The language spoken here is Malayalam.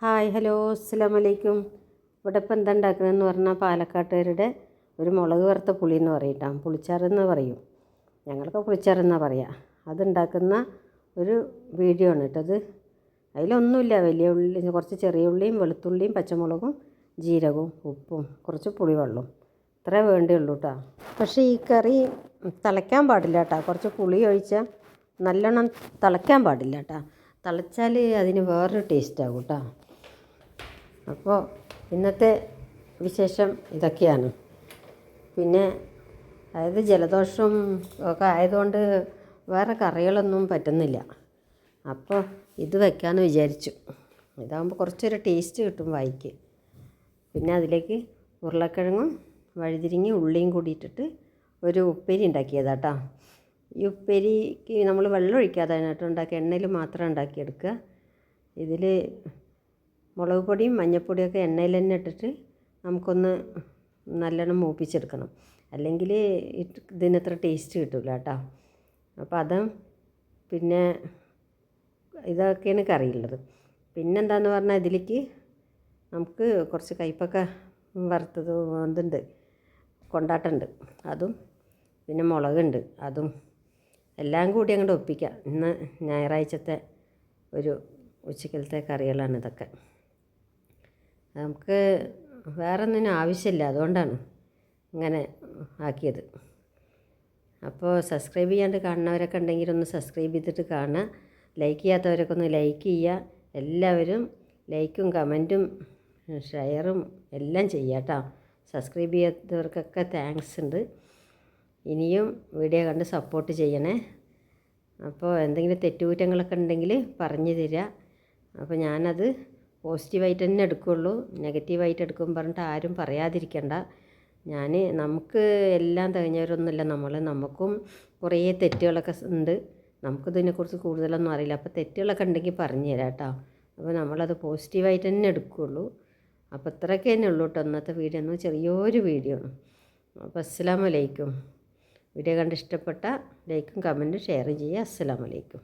ഹായ് ഹലോ അസ്സലാമലൈക്കും. ഇവിടെ ഇപ്പം എന്താ ഉണ്ടാക്കണമെന്ന് പറഞ്ഞാൽ പാലക്കാട്ടുകാരുടെ ഒരു മുളക് വറുത്ത പുളി എന്ന് പറയട്ടാ, പുളിച്ചാറെന്ന് പറയും, ഞങ്ങളൊക്കെ പുളിച്ചാറെന്നാണ് പറയുക. അതുണ്ടാക്കുന്ന ഒരു വീഡിയോ ആണ് കേട്ടത്. അതിലൊന്നുമില്ല, വലിയ ഉള്ളി, കുറച്ച് ചെറിയ ഉള്ളിയും വെളുത്തുള്ളിയും പച്ചമുളകും ജീരകവും ഉപ്പും കുറച്ച് പുളിവെള്ളവും ഇത്രേ വേണ്ടിയുള്ളൂ കേട്ടോ. പക്ഷേ ഈ കറി തിളയ്ക്കാൻ പാടില്ല കേട്ടോ. കുറച്ച് പുളി ഒഴിച്ചാൽ നല്ലോണം തിളയ്ക്കാൻ പാടില്ല കേട്ടോ. തിളച്ചാൽ അതിന് വേറൊരു ടേസ്റ്റ് ആകും കേട്ടോ. അപ്പോൾ ഇന്നത്തെ വിശേഷം ഇതൊക്കെയാണ്. പിന്നെ അതായത് ജലദോഷം ഒക്കെ ആയതുകൊണ്ട് വേറെ കറികളൊന്നും പറ്റുന്നില്ല. അപ്പോൾ ഇത് വയ്ക്കാമെന്ന് വിചാരിച്ചു. ഇതാകുമ്പോൾ കുറച്ചൊരു ടേസ്റ്റ് കിട്ടും വായിക്ക്. പിന്നെ അതിലേക്ക് ഉരുളക്കിഴങ്ങും വഴുതിരിങ്ങി ഉള്ളിയും കൂടി ഇട്ടിട്ട് ഒരു ഉപ്പേരി ഉണ്ടാക്കിയതാട്ടോ. ഈ ഉപ്പേരിക്ക് നമ്മൾ വെള്ളം ഒഴിക്കാതെ കേട്ടോ ഉണ്ടാക്കുക, എണ്ണയിൽ മാത്രം ഉണ്ടാക്കിയെടുക്കുക. ഇതിൽ മുളക് പൊടിയും മഞ്ഞൾപ്പൊടിയൊക്കെ എണ്ണയിൽ തന്നെ ഇട്ടിട്ട് നമുക്കൊന്ന് നല്ലോണം മൂപ്പിച്ചെടുക്കണം, അല്ലെങ്കിൽ ഇതിനത്ര ടേസ്റ്റ് കിട്ടില്ല കേട്ടോ. അപ്പോൾ അതും പിന്നെ ഇതൊക്കെയാണ് കറിയുള്ളത്. പിന്നെന്താണെന്ന് പറഞ്ഞാൽ ഇതിലേക്ക് നമുക്ക് കുറച്ച് കയ്പൊക്കെ വറുത്തത് ഇതുണ്ട്, കൊണ്ടാട്ടമുണ്ട്, അതും പിന്നെ മുളകുണ്ട്, അതും എല്ലാം കൂടി അങ്ങോട്ട് ഒപ്പിക്കാം. ഇന്ന് ഞായറാഴ്ചത്തെ ഒരു ഉച്ചക്കലത്തെ കറികളാണ് ഇതൊക്കെ. നമുക്ക് വേറെ ഒന്നിനും ആവശ്യമില്ല, അതുകൊണ്ടാണ് ഇങ്ങനെ ആക്കിയത്. അപ്പോൾ സബ്സ്ക്രൈബ് ചെയ്യാണ്ട് കാണുന്നവരൊക്കെ ഉണ്ടെങ്കിൽ ഒന്ന് സബ്സ്ക്രൈബ് ചെയ്തിട്ട് കാണുക. ലൈക്ക് ചെയ്യാത്തവരൊക്കെ ഒന്ന് ലൈക്ക് ചെയ്യുക. എല്ലാവരും ലൈക്കും കമൻറ്റും ഷെയറും എല്ലാം ചെയ്യുക കേട്ടോ. സബ്സ്ക്രൈബ് ചെയ്യാത്തവർക്കൊക്കെ താങ്ക്സ് ഉണ്ട്. ഇനിയും വീഡിയോ കണ്ട് സപ്പോർട്ട് ചെയ്യണേ. അപ്പോൾ എന്തെങ്കിലും തെറ്റുകുറ്റങ്ങളൊക്കെ ഉണ്ടെങ്കിൽ പറഞ്ഞു തരിക. അപ്പോൾ ഞാനത് പോസിറ്റീവായിട്ട് തന്നെ എടുക്കുകയുള്ളൂ, നെഗറ്റീവായിട്ട് എടുക്കും പറഞ്ഞിട്ട് ആരും പറയാതിരിക്കണ്ട. നമുക്ക് എല്ലാം തികഞ്ഞവരൊന്നുമില്ല നമുക്കും കുറേ തെറ്റുകളൊക്കെ ഉണ്ട്. നമുക്കിതിനെക്കുറിച്ച് കൂടുതലൊന്നും അറിയില്ല. അപ്പോൾ തെറ്റുകളൊക്കെ ഉണ്ടെങ്കിൽ പറഞ്ഞു തരാം കേട്ടോ. അപ്പോൾ നമ്മളത് പോസിറ്റീവായിട്ട് തന്നെ എടുക്കുകയുള്ളൂ. അപ്പോൾ ഇത്രയൊക്കെ തന്നെ ഉള്ളൂ കേട്ടോ ഇന്നത്തെ വീഡിയോ. എന്ന് ചെറിയൊരു വീഡിയോ ആണ്. അപ്പോൾ അസ്സലാമു അലൈക്കും. വീഡിയോ കണ്ട് ഇഷ്ടപ്പെട്ട ലൈക്കും കമൻറ്റും ഷെയർ ചെയ്യുക. അസ്സലാമു അലൈക്കും.